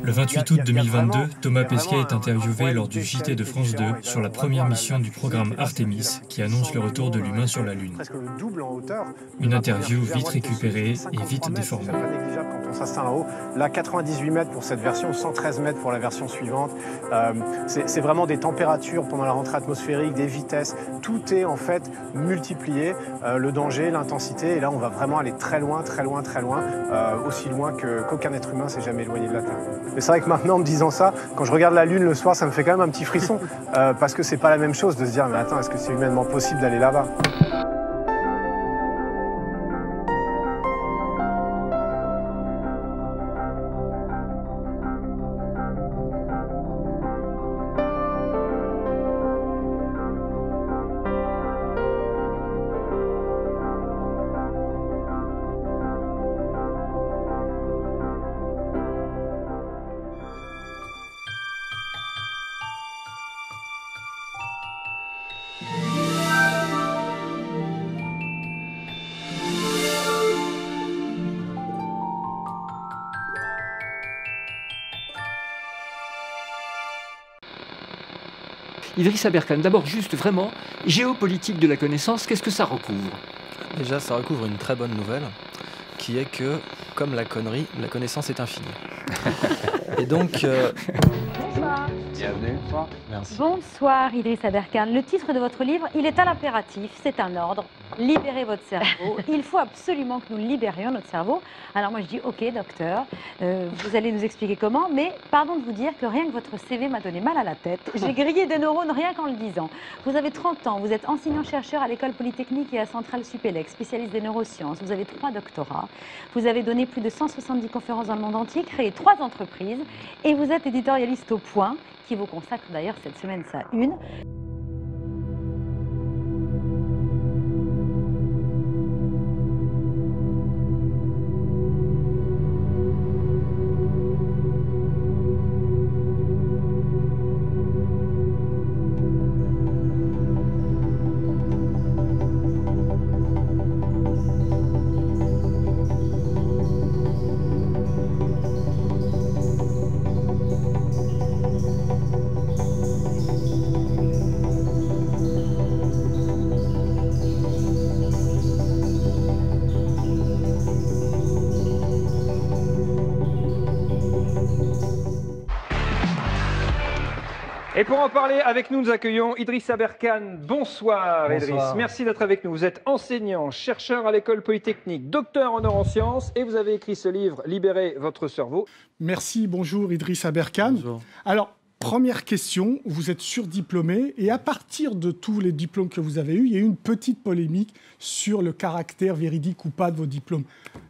Le 28 août 2022, Thomas Pesquet est interviewé lors du JT de France 2 sur la première mission du programme Artemis qui annonce le retour de l'humain sur la Lune. Une interview vite récupérée et vite déformée. Quand on s'atteint en haut, là 98 mètres pour cette version, 113 mètres pour la version suivante. C'est vraiment des températures pendant la rentrée atmosphérique, des vitesses, tout est en fait multiplié, le danger, l'intensité, et là on va vraiment aller très loin, très loin, très loin, aussi loin qu'aucun être humain s'est jamais éloigné de la Terre. Mais c'est vrai que maintenant, en me disant ça, quand je regarde la Lune le soir, ça me fait quand même un petit frisson, parce que c'est pas la même chose de se dire, mais attends, est-ce que c'est humainement possible d'aller là-bas ? Idriss Aberkan, d'abord juste vraiment, géopolitique de la connaissance, qu'est-ce que ça recouvre? Déjà, ça recouvre une très bonne nouvelle, qui est que, comme la connerie, la connaissance est infinie. Et donc... Bonsoir. Bienvenue. Merci. Bonsoir Idriss Aberkan. Le titre de votre livre, il est à l'impératif, c'est un ordre. Libérez votre cerveau. Il faut absolument que nous libérions notre cerveau. Alors moi je dis ok docteur, vous allez nous expliquer comment, mais pardon de vous dire que rien que votre CV m'a donné mal à la tête. J'ai grillé des neurones rien qu'en le disant. Vous avez 30 ans, vous êtes enseignant-chercheur à l'école polytechnique et à Centrale Supélec, spécialiste des neurosciences. Vous avez 3 doctorats. Vous avez donné plus de 170 conférences dans le monde entier, créé 3 entreprises et vous êtes éditorialiste au Point, qui vous consacre d'ailleurs cette semaine sa une. Et pour en parler avec nous, nous accueillons Idriss Aberkan. Bonsoir, Idriss. Bonsoir. Merci d'être avec nous. Vous êtes enseignant, chercheur à l'école polytechnique, docteur en neurosciences et vous avez écrit ce livre « Libérez votre cerveau ». Merci, bonjour Idriss Aberkan. Bonjour. Alors, première question, vous êtes surdiplômé et à partir de tous les diplômes que vous avez eus, il y a eu une petite polémique sur le caractère véridique ou pas de vos diplômes.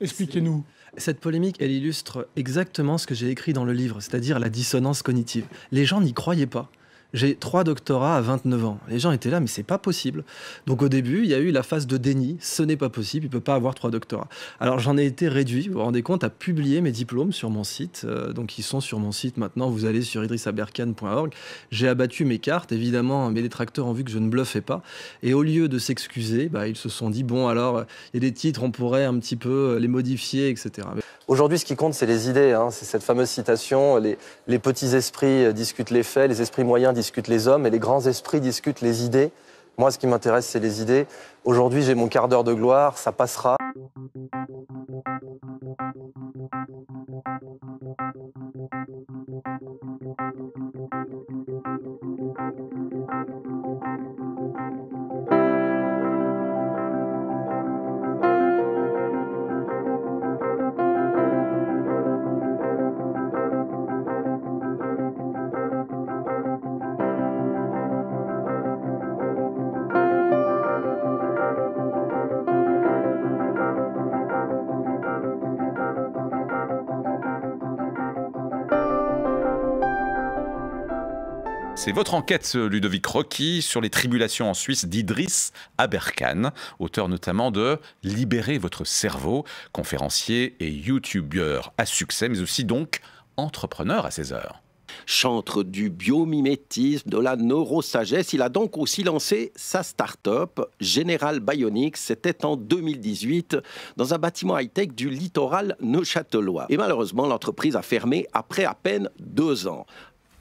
Expliquez-nous. Cette polémique, elle illustre exactement ce que j'ai écrit dans le livre, c'est-à-dire la dissonance cognitive. Les gens n'y croyaient pas. J'ai 3 doctorats à 29 ans. Les gens étaient là, mais c'est pas possible. Donc au début, il y a eu la phase de déni. Ce n'est pas possible, il peut pas avoir 3 doctorats. Alors j'en ai été réduit, vous vous rendez compte, à publier mes diplômes sur mon site. Donc ils sont sur mon site maintenant. Vous allez sur idrissaberkan.org. J'ai abattu mes cartes. Évidemment, mes détracteurs ont vu que je ne bluffais pas. Et au lieu de s'excuser, ils se sont dit, bon alors, il y a des titres, on pourrait un petit peu les modifier, etc. Aujourd'hui, ce qui compte, c'est les idées. C'est cette fameuse citation, les petits esprits discutent les faits, les esprits moyens discutent les hommes, et les grands esprits discutent les idées. Moi, ce qui m'intéresse, c'est les idées. Aujourd'hui, j'ai mon quart d'heure de gloire, ça passera. C'est votre enquête, Ludovic Rocky, sur les tribulations en Suisse d'Idriss Aberkan, auteur notamment de « Libérez votre cerveau », conférencier et youtubeur à succès, mais aussi donc entrepreneur à ses heures. Chantre du biomimétisme, de la neurosagesse, il a donc aussi lancé sa start-up, General Bionics. C'était en 2018, dans un bâtiment high-tech du littoral neuchâtelois. Et malheureusement, l'entreprise a fermé après à peine 2 ans.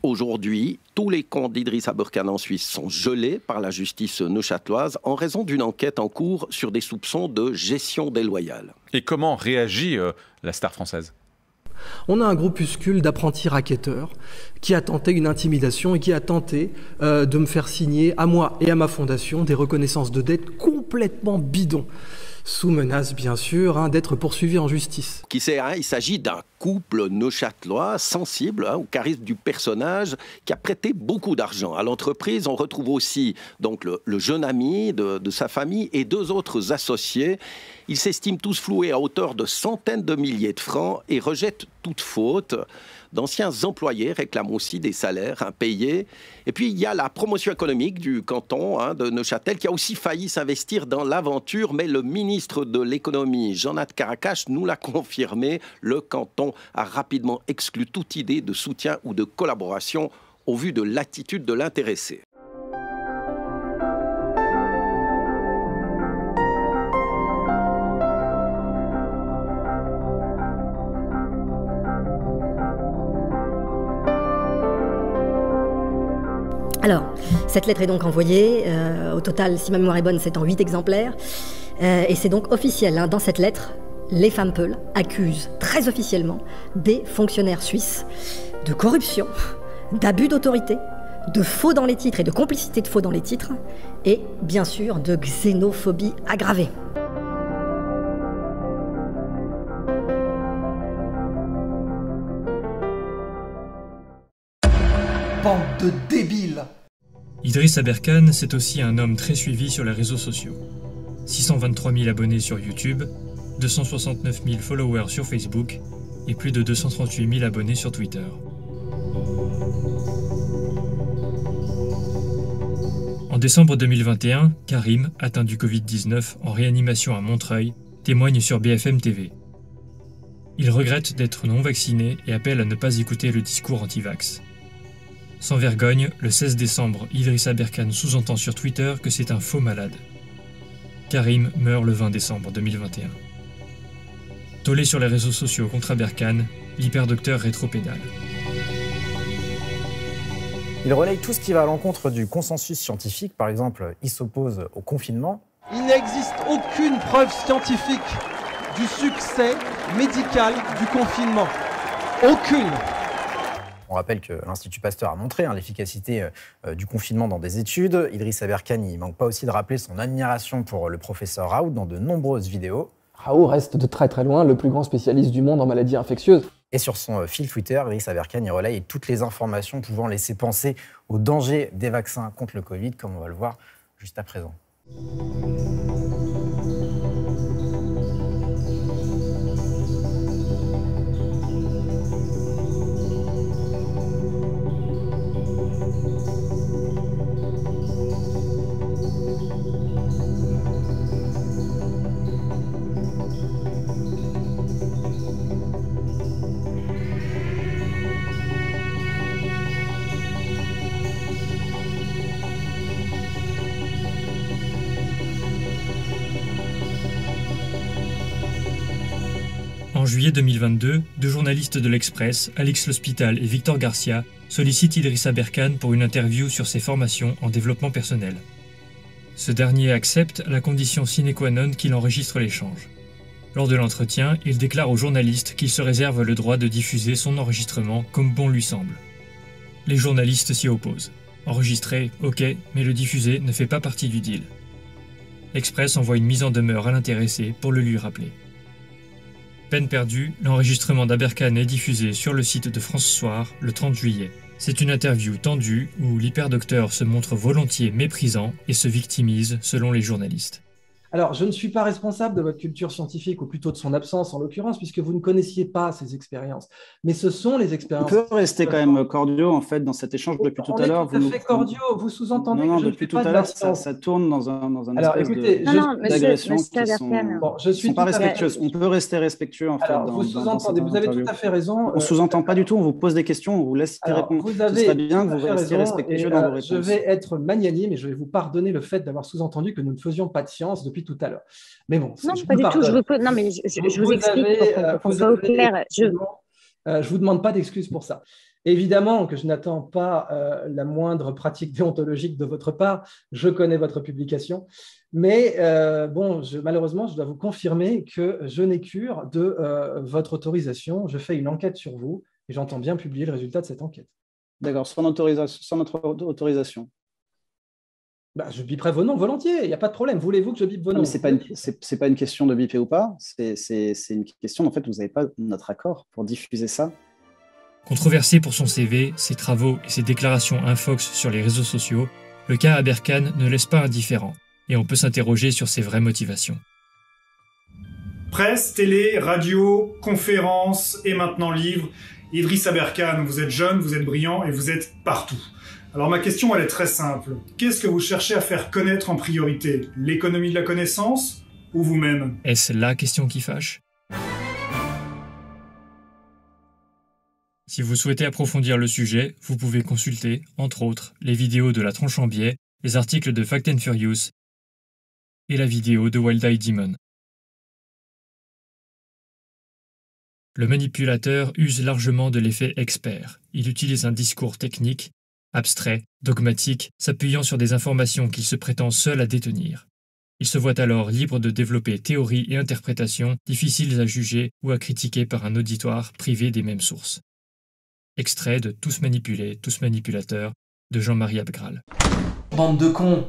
Aujourd'hui, tous les comptes d'Idriss Aberkane en Suisse sont gelés par la justice neuchâteloise en raison d'une enquête en cours sur des soupçons de gestion déloyale. Et comment réagit la star française ? On a un groupuscule d'apprentis racketteurs qui a tenté une intimidation et qui a tenté de me faire signer, à moi et à ma fondation, des reconnaissances de dettes complètement bidons. Sous menace, bien sûr, d'être poursuivi en justice. Qui sait, il s'agit d'un couple neuchâtelois sensible au charisme du personnage qui a prêté beaucoup d'argent à l'entreprise. On retrouve aussi donc, le jeune ami de sa famille et 2 autres associés. Ils s'estiment tous floués à hauteur de centaines de milliers de francs et rejettent toute faute. D'anciens employés réclament aussi des salaires impayés. Et puis, il y a la promotion économique du canton de Neuchâtel qui a aussi failli s'investir dans l'aventure. Mais le ministre de l'économie, Jean-Nad Caracas, nous l'a confirmé. Le canton a rapidement exclu toute idée de soutien ou de collaboration au vu de l'attitude de l'intéressé. Alors, cette lettre est donc envoyée. Au total, si ma mémoire est bonne, c'est en 8 exemplaires. Et c'est donc officiel. Dans cette lettre, les Fampeul accusent très officiellement des fonctionnaires suisses de corruption, d'abus d'autorité, de faux dans les titres et de complicité de faux dans les titres, et bien sûr de xénophobie aggravée. Bande de débiles! Idriss Aberkane, c'est aussi un homme très suivi sur les réseaux sociaux. 623 000 abonnés sur YouTube, 269 000 followers sur Facebook et plus de 238 000 abonnés sur Twitter. En décembre 2021, Karim, atteint du Covid-19 en réanimation à Montreuil, témoigne sur BFM TV. Il regrette d'être non vacciné et appelle à ne pas écouter le discours anti-vax. Sans vergogne, le 16 décembre, Idriss Aberkane sous-entend sur Twitter que c'est un faux malade. Karim meurt le 20 décembre 2021. Tollé sur les réseaux sociaux contre Aberkane, l'hyperdocteur rétropédale. Il relaye tout ce qui va à l'encontre du consensus scientifique. Par exemple, il s'oppose au confinement. Il n'existe aucune preuve scientifique du succès médical du confinement. Aucune. On rappelle que l'Institut Pasteur a montré l'efficacité du confinement dans des études. Idriss Aberkane, il ne manque pas aussi de rappeler son admiration pour le professeur Raoult dans de nombreuses vidéos. Raoult reste de très très loin le plus grand spécialiste du monde en maladies infectieuses. Et sur son fil Twitter, Idriss Aberkane y relaye toutes les informations pouvant laisser penser au danger des vaccins contre le Covid, comme on va le voir juste à présent. En juillet 2022, 2 journalistes de l'Express, Alix L'Hospital et Victor Garcia, sollicitent Idriss Aberkane pour une interview sur ses formations en développement personnel. Ce dernier accepte la condition sine qua non qu'il enregistre l'échange. Lors de l'entretien, il déclare aux journalistes qu'il se réserve le droit de diffuser son enregistrement comme bon lui semble. Les journalistes s'y opposent. Enregistrer, ok, mais le diffuser ne fait pas partie du deal. L'Express envoie une mise en demeure à l'intéressé pour le lui rappeler. Peine perdue, l'enregistrement d'Aberkane est diffusé sur le site de France Soir le 30 juillet. C'est une interview tendue où l'hyperdocteur se montre volontiers méprisant et se victimise selon les journalistes. Alors, je ne suis pas responsable de votre culture scientifique, ou plutôt de son absence en l'occurrence, puisque vous ne connaissiez pas ces expériences. Mais ce sont les expériences. On peut rester quand même cordiaux, en fait, dans cet échange depuis tout à l'heure. Tout à fait cordiaux. Vous sous-entendez que je ne fais depuis tout pas à de l'heure, la science. ça tourne dans un Alors, espèce écoutez, d'agression qui je suis sont pas respectueuses. On peut rester respectueux, en fait. Alors, vous sous-entendez, vous avez tout à fait raison. On ne sous-entend pas du tout, on vous pose des questions, on vous laisse répondre. Vous Ce avez serait bien que vous tout à fait restiez raison, respectueux et, dans vos réponses. je vais être magnanime et je vais vous pardonner le fait d'avoir sous-entendu que nous ne faisions pas de science depuis tout à l'heure. Mais bon, non, pas du tout. Non, mais je vous explique pour qu'on soit au clair. Je vous demande pas d'excuses pour ça. Évidemment que je n'attends pas la moindre pratique déontologique de votre part. Je connais votre publication. Mais malheureusement, je dois vous confirmer que je n'ai cure de votre autorisation. Je fais une enquête sur vous et j'entends bien publier le résultat de cette enquête. D'accord, sans notre autorisation. Je biperai vos noms volontiers, il n'y a pas de problème. Voulez-vous que je bipe vos noms? Ce n'est pas une question de biper ou pas, c'est une question, en fait, vous n'avez pas notre accord pour diffuser ça. Controversé pour son CV, ses travaux et ses déclarations infox sur les réseaux sociaux, le cas Aberkan ne laisse pas indifférent, et on peut s'interroger sur ses vraies motivations. Presse, télé, radio, conférences et maintenant livres. Idriss Aberkan, vous êtes jeune, vous êtes brillant et vous êtes partout. Alors ma question, elle est très simple. Qu'est-ce que vous cherchez à faire connaître en priorité? L'économie de la connaissance ou vous-même? Est-ce la question qui fâche? Si vous souhaitez approfondir le sujet, vous pouvez consulter, entre autres, les vidéos de La Tronche en Biais, les articles de Fact and Furious et la vidéo de Wild Eye Demon. Le manipulateur use largement de l'effet expert. Il utilise un discours technique, abstrait, dogmatique, s'appuyant sur des informations qu'il se prétend seul à détenir. Il se voit alors libre de développer théories et interprétations difficiles à juger ou à critiquer par un auditoire privé des mêmes sources. Extrait de Tous manipulés, tous manipulateurs de Jean-Marie Abgral. Bande de cons!